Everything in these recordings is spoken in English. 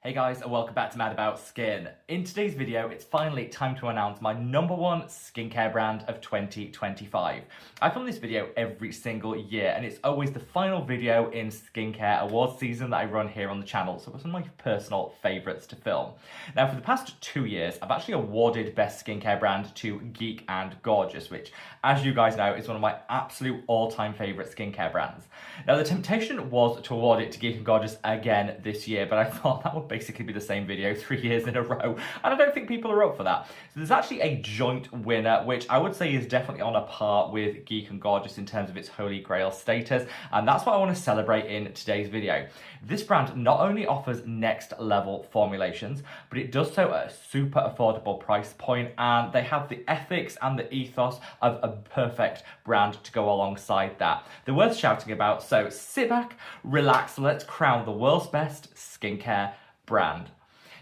Hey guys, and welcome back to Mad About Skin. In today's video, it's finally time to announce my #1 skincare brand of 2025. I film this video every single year, and it's always the final video in skincare awards season that I run here on the channel, so it's one of my personal favourites to film. Now, for the past 2 years, I've actually awarded Best Skincare Brand to Geek and Gorgeous, which, as you guys know, is one of my absolute all-time favourite skincare brands. Now, the temptation was to award it to Geek and Gorgeous again this year, but I thought that would basically be the same video 3 years in a row, and I don't think people are up for that. So there's actually a joint winner, which I would say is definitely on a par with Geek and Gorgeous in terms of its holy grail status, and that's what I want to celebrate in today's video. This brand not only offers next level formulations, but it does so at a super affordable price point, and they have the ethics and the ethos of a perfect brand to go alongside that. They're worth shouting about, so sit back, relax, let's crown the world's best skincare brand.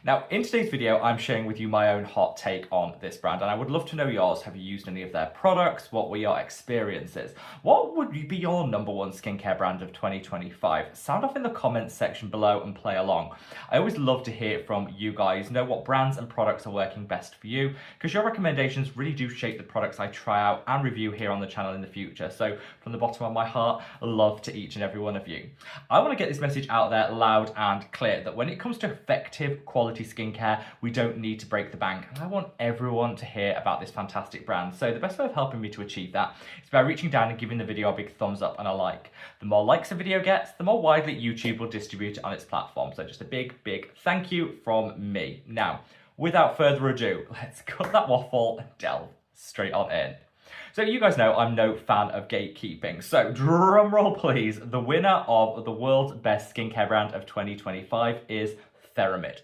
Now, in today's video, I'm sharing with you my own hot take on this brand, and I would love to know yours. Have you used any of their products? What were your experiences? What would be your #1 skincare brand of 2025? Sound off in the comments section below and play along. I always love to hear from you guys, know what brands and products are working best for you, because your recommendations really do shape the products I try out and review here on the channel in the future. So from the bottom of my heart, love to each and every one of you. I want to get this message out there loud and clear that when it comes to effective quality skincare, we don't need to break the bank, and I want everyone to hear about this fantastic brand. So the best way of helping me to achieve that is by reaching down and giving the video a big thumbs up and a like. The more likes a video gets, the more widely YouTube will distribute it on its platform. So just a big thank you from me. Now, without further ado, let's cut that waffle and delve straight on in. So you guys know I'm no fan of gatekeeping, so drum roll please, the winner of the world's best skincare brand of 2025 is Theramid.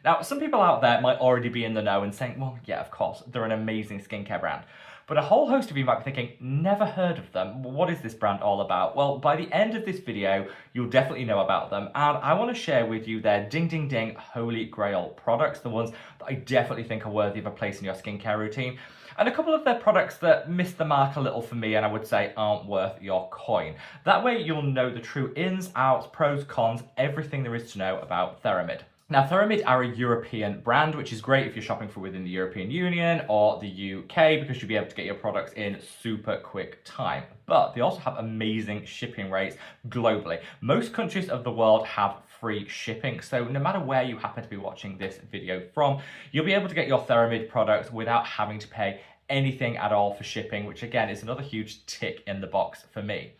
Now, some people out there might already be in the know and saying, well, yeah, of course, they're an amazing skincare brand. But a whole host of you might be thinking, never heard of them. What is this brand all about? Well, by the end of this video, you'll definitely know about them. And I want to share with you their ding holy grail products, the ones that I definitely think are worthy of a place in your skincare routine. And a couple of their products that missed the mark a little for me and I would say aren't worth your coin. That way you'll know the true ins, outs, pros, cons, everything there is to know about Theramid. Now, Theramid are a European brand, which is great if you're shopping for within the European Union or the UK, because you'll be able to get your products in super quick time. But they also have amazing shipping rates globally. Most countries of the world have free shipping, so no matter where you happen to be watching this video from, you'll be able to get your Theramid products without having to pay anything at all for shipping, which again is another huge tick in the box for me.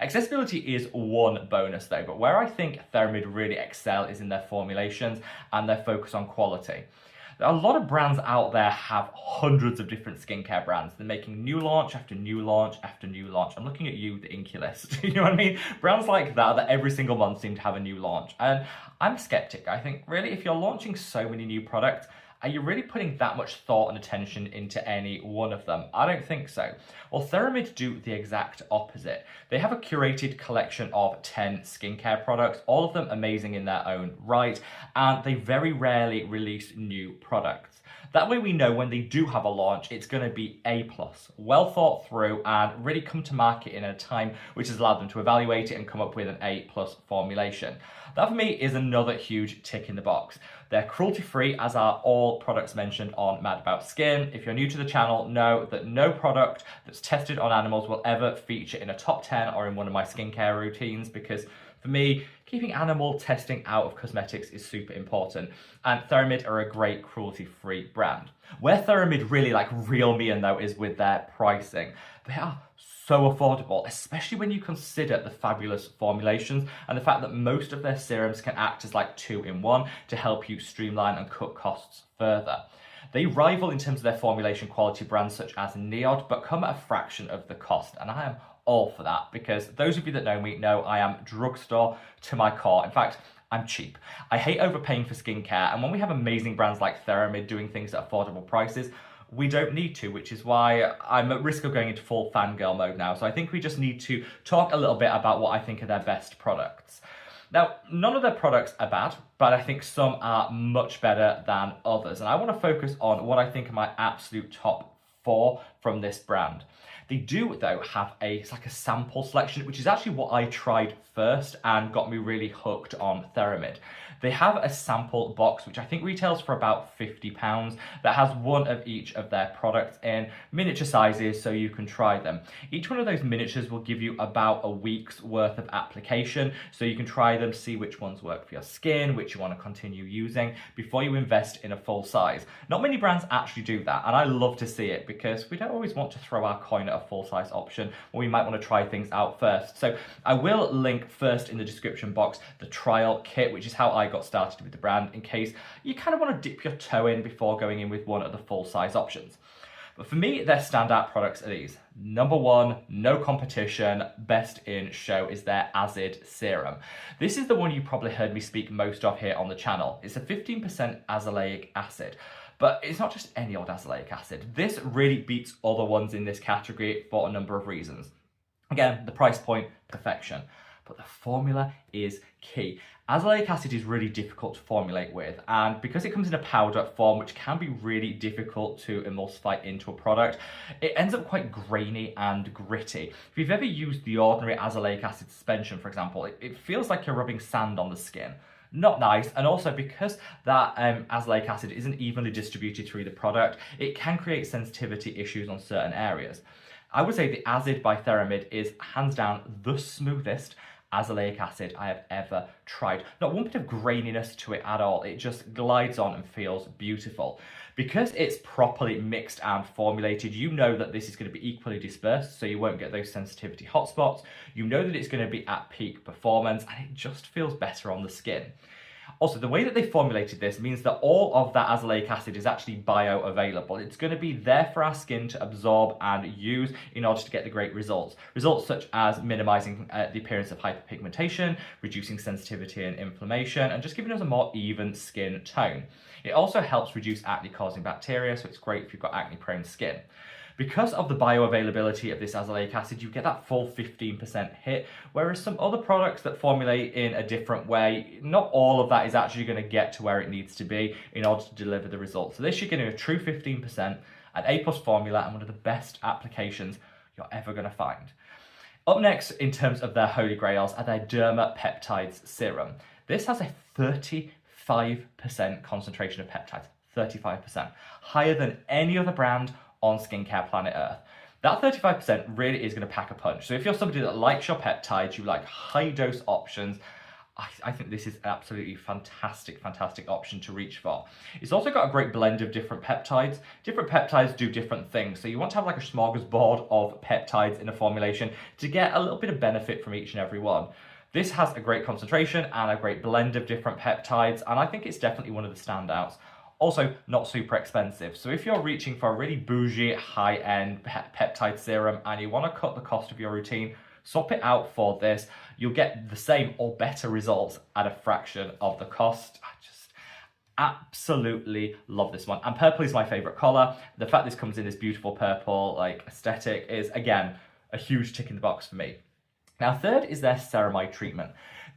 Accessibility is one bonus though, but where I think Theramid really excel is in their formulations and their focus on quality. A lot of brands out there have hundreds of different skincare brands. They're making new launch after new launch after new launch. I'm looking at you, the Inculist. You know what I mean? Brands like that every single month seem to have a new launch. And I'm a skeptic. I think really if you're launching so many new products, are you really putting that much thought and attention into any one of them? I don't think so. Well, Theramid do the exact opposite. They have a curated collection of 10 skincare products, all of them amazing in their own right, and they very rarely release new products. That way we know when they do have a launch, it's going to be A+, well thought through, and really come to market in a time which has allowed them to evaluate it and come up with an A+ formulation. That for me is another huge tick in the box. They're cruelty-free, as are all products mentioned on Mad About Skin. If you're new to the channel, know that no product that's tested on animals will ever feature in a top 10 or in one of my skincare routines, because for me, keeping animal testing out of cosmetics is super important, and Theramid are a great cruelty-free brand. Where Theramid really reel me in though is with their pricing. They are so affordable, especially when you consider the fabulous formulations and the fact that most of their serums can act as 2-in-1 to help you streamline and cut costs further. They rival in terms of their formulation quality brands such as Neod, but come at a fraction of the cost, and I am all for that, because those of you that know me know I am drugstore to my core. In fact, I'm cheap. I hate overpaying for skincare, and when we have amazing brands like Theramid doing things at affordable prices, we don't need to, which is why I'm at risk of going into full fangirl mode now. So I think we just need to talk a little bit about what I think are their best products. Now, none of their products are bad, but I think some are much better than others. And I want to focus on what I think are my absolute top 4 from this brand. They do, though, have a sample selection, which is actually what I tried first and got me really hooked on Theramid. They have a sample box, which I think retails for about £50, that has one of each of their products in miniature sizes so you can try them. Each one of those miniatures will give you about a week's worth of application, so you can try them, see which ones work for your skin, which you want to continue using before you invest in a full size. Not many brands actually do that, and I love to see it because we don't always want to throw our coin at a full size option, or we might want to try things out first. So I will link first in the description box the trial kit, which is how I got started with the brand, in case you kind of want to dip your toe in before going in with one of the full size options. But for me, their standout products are these. Number one, no competition, best in show is their Acid Serum. This is the one you probably heard me speak most of here on the channel. It's a 15% azelaic acid. But it's not just any old azelaic acid. This really beats other ones in this category for a number of reasons. Again, the price point, perfection. But the formula is key. Azelaic acid is really difficult to formulate with, and because it comes in a powder form, which can be really difficult to emulsify into a product, it ends up quite grainy and gritty. If you've ever used the ordinary azelaic acid suspension, for example, it feels like you're rubbing sand on the skin. Not nice, and also because that azelaic acid isn't evenly distributed through the product, it can create sensitivity issues on certain areas. I would say the Acid by Theramid is hands down the smoothest azelaic acid I have ever tried. Not one bit of graininess to it at all. It just glides on and feels beautiful. Because it's properly mixed and formulated, you know that this is going to be equally dispersed, so you won't get those sensitivity hotspots. You know that it's going to be at peak performance, and it just feels better on the skin. Also, the way that they formulated this means that all of that azelaic acid is actually bioavailable. It's going to be there for our skin to absorb and use in order to get the great results. Results such as minimizing the appearance of hyperpigmentation, reducing sensitivity and inflammation, and just giving us a more even skin tone. It also helps reduce acne-causing bacteria, so it's great if you've got acne-prone skin. Because of the bioavailability of this azelaic acid, you get that full 15% hit, whereas some other products that formulate in a different way, not all of that is actually going to get to where it needs to be in order to deliver the results. So this you're getting a true 15%, an A+ formula, and one of the best applications you're ever going to find. Up next, in terms of their holy grails, are their Derma Peptides Serum. This has a 35% concentration of peptides, 35%, higher than any other brand on skincare planet Earth. That 35% really is going to pack a punch. So if you're somebody that likes your peptides, you like high dose options, I think this is absolutely fantastic option to reach for. It's also got a great blend of different peptides. Different peptides do different things. So you want to have like a smorgasbord of peptides in a formulation to get a little bit of benefit from each and every one. This has a great concentration and a great blend of different peptides, and I think it's definitely one of the standouts. Also, not super expensive. So if you're reaching for a really bougie, high-end peptide serum and you want to cut the cost of your routine, swap it out for this. You'll get the same or better results at a fraction of the cost. I just absolutely love this one. And purple is my favorite color. The fact this comes in this beautiful purple like aesthetic is, again, a huge tick in the box for me. Now, third is their ceramide treatment.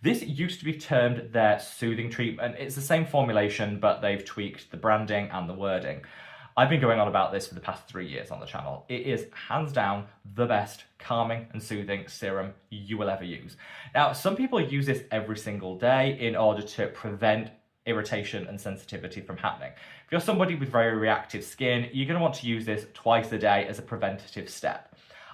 This used to be termed their soothing treatment. It's the same formulation, but they've tweaked the branding and the wording. I've been going on about this for the past 3 years on the channel. It is hands down the best calming and soothing serum you will ever use. Now, some people use this every single day in order to prevent irritation and sensitivity from happening. If you're somebody with very reactive skin, you're going to want to use this twice a day as a preventative step.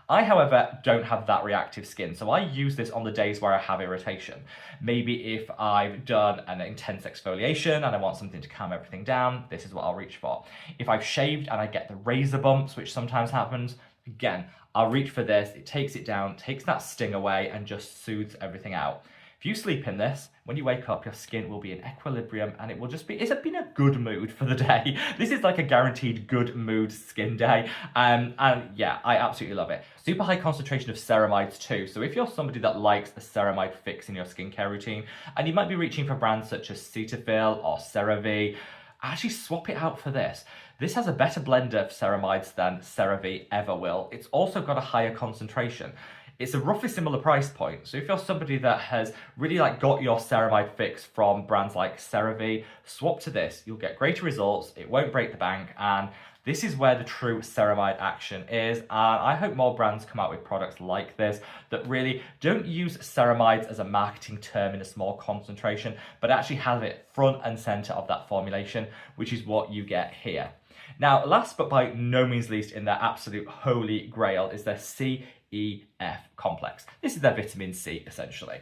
I, however, don't have that reactive skin, so I use this on the days where I have irritation. Maybe if I've done an intense exfoliation and I want something to calm everything down, this is what I'll reach for. If I've shaved and I get the razor bumps, which sometimes happens, again, I'll reach for this. It takes it down, takes that sting away, and just soothes everything out. If you sleep in this, when you wake up, your skin will be in equilibrium and it will just be, it's been a good mood for the day. This is like a guaranteed good mood skin day. And yeah, I absolutely love it. Super high concentration of ceramides too. So if you're somebody that likes a ceramide fix in your skincare routine, and you might be reaching for brands such as Cetaphil or CeraVe, actually swap it out for this. This has a better blend of ceramides than CeraVe ever will. It's also got a higher concentration. It's a roughly similar price point. So if you're somebody that has really like got your ceramide fix from brands like CeraVe, swap to this. You'll get greater results. It won't break the bank, and this is where the true ceramide action is. And I hope more brands come out with products like this that really don't use ceramides as a marketing term in a small concentration, but actually have it front and center of that formulation, which is what you get here. Now, last but by no means least in their absolute holy grail is their CEF complex. This is their vitamin C, essentially.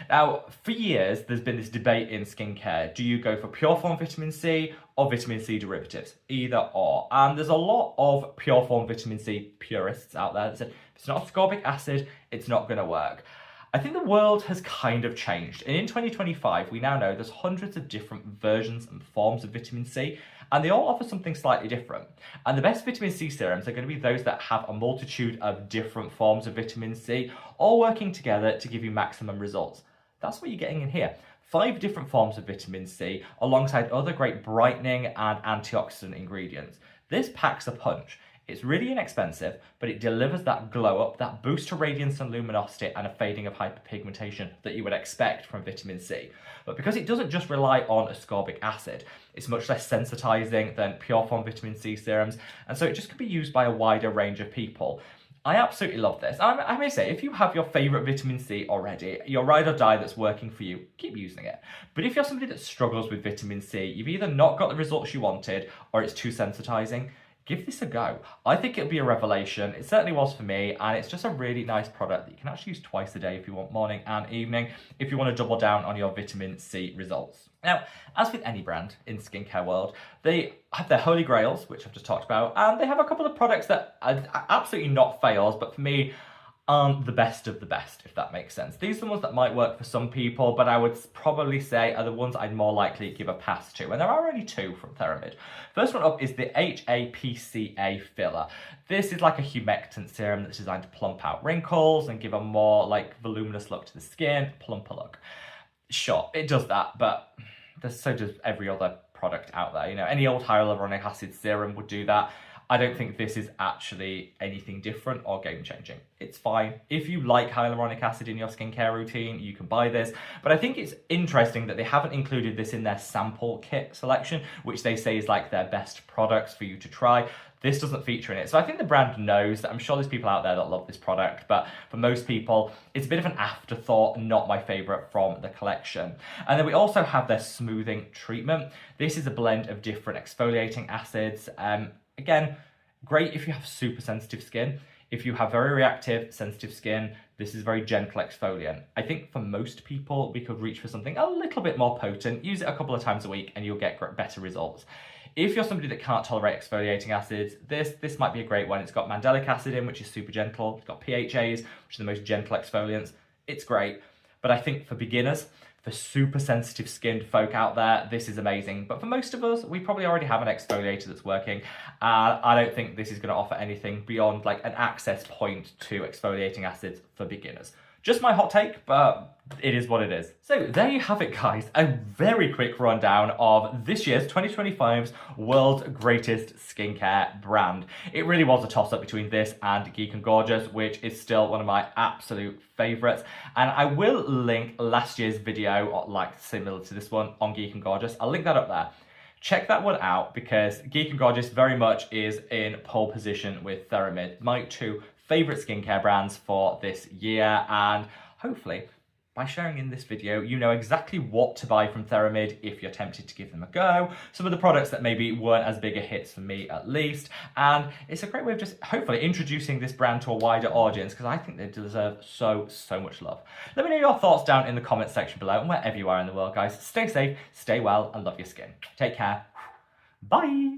Now, for years, there's been this debate in skincare. Do you go for pure form vitamin C or vitamin C derivatives? Either or. And there's a lot of pure form vitamin C purists out there that said, if it's not ascorbic acid, it's not going to work. I think the world has kind of changed. And in 2025, we now know there's hundreds of different versions and forms of vitamin C, and they all offer something slightly different. And the best vitamin C serums are going to be those that have a multitude of different forms of vitamin C, all working together to give you maximum results. That's what you're getting in here. 5 different forms of vitamin C alongside other great brightening and antioxidant ingredients. This packs a punch. It's really inexpensive, but it delivers that glow up, that boost to radiance and luminosity and a fading of hyperpigmentation that you would expect from vitamin C. But because it doesn't just rely on ascorbic acid, it's much less sensitizing than pure form vitamin C serums, and so it just can be used by a wider range of people. I absolutely love this. I may say, if you have your favorite vitamin C already, your ride or die that's working for you, keep using it. But if you're somebody that struggles with vitamin C, you've either not got the results you wanted or it's too sensitizing, give this a go. I think it'll be a revelation. It certainly was for me, and it's just a really nice product that you can actually use twice a day if you want, morning and evening, if you want to double down on your vitamin C results. Now, as with any brand in the skincare world, they have their holy grails, which I've just talked about, and they have a couple of products that are absolutely not fails, but for me, aren't the best of the best, if that makes sense. These are the ones that might work for some people, but I would probably say are the ones I'd more likely give a pass to. And there are only 2 from Theramid. First one up is the HAPCA filler. This is like a humectant serum that's designed to plump out wrinkles and give a more like voluminous look to the skin, plumper look. Sure, it does that, but so does every other product out there. You know, any old hyaluronic acid serum would do that. I don't think this is actually anything different or game-changing. It's fine. If you like hyaluronic acid in your skincare routine, you can buy this. But I think it's interesting that they haven't included this in their sample kit selection, which they say is like their best products for you to try. This doesn't feature in it. So I think the brand knows that. I'm sure there's people out there that love this product, but for most people, it's a bit of an afterthought, not my favorite from the collection. And then we also have their smoothing treatment. This is a blend of different exfoliating acids. Again, great if you have super sensitive skin. If you have very reactive, sensitive skin, this is a very gentle exfoliant. I think for most people, we could reach for something a little bit more potent. Use it a couple of times a week and you'll get better results. If you're somebody that can't tolerate exfoliating acids, this might be a great one. It's got mandelic acid in, which is super gentle. It's got PHAs, which are the most gentle exfoliants. It's great. But I think for beginners, for super sensitive skinned folk out there, this is amazing. But for most of us, we probably already have an exfoliator that's working. I don't think this is going to offer anything beyond like an access point to exfoliating acids for beginners. Just my hot take, but it is what it is. So there you have it, guys. A very quick rundown of this year's 2025's World's Greatest Skincare Brand. It really was a toss-up between this and Geek and Gorgeous, which is still one of my absolute favorites. And I will link last year's video, like similar to this one, on Geek and Gorgeous. I'll link that up there. Check that one out because Geek and Gorgeous very much is in pole position with Theramid, my 2 favorite skincare brands for this year. And hopefully by sharing in this video, you know exactly what to buy from Theramid if you're tempted to give them a go. Some of the products that maybe weren't as big a hits for me at least. And it's a great way of just hopefully introducing this brand to a wider audience because I think they deserve so much love. Let me know your thoughts down in the comments section below and wherever you are in the world, guys. Stay safe, stay well, and love your skin. Take care. Bye.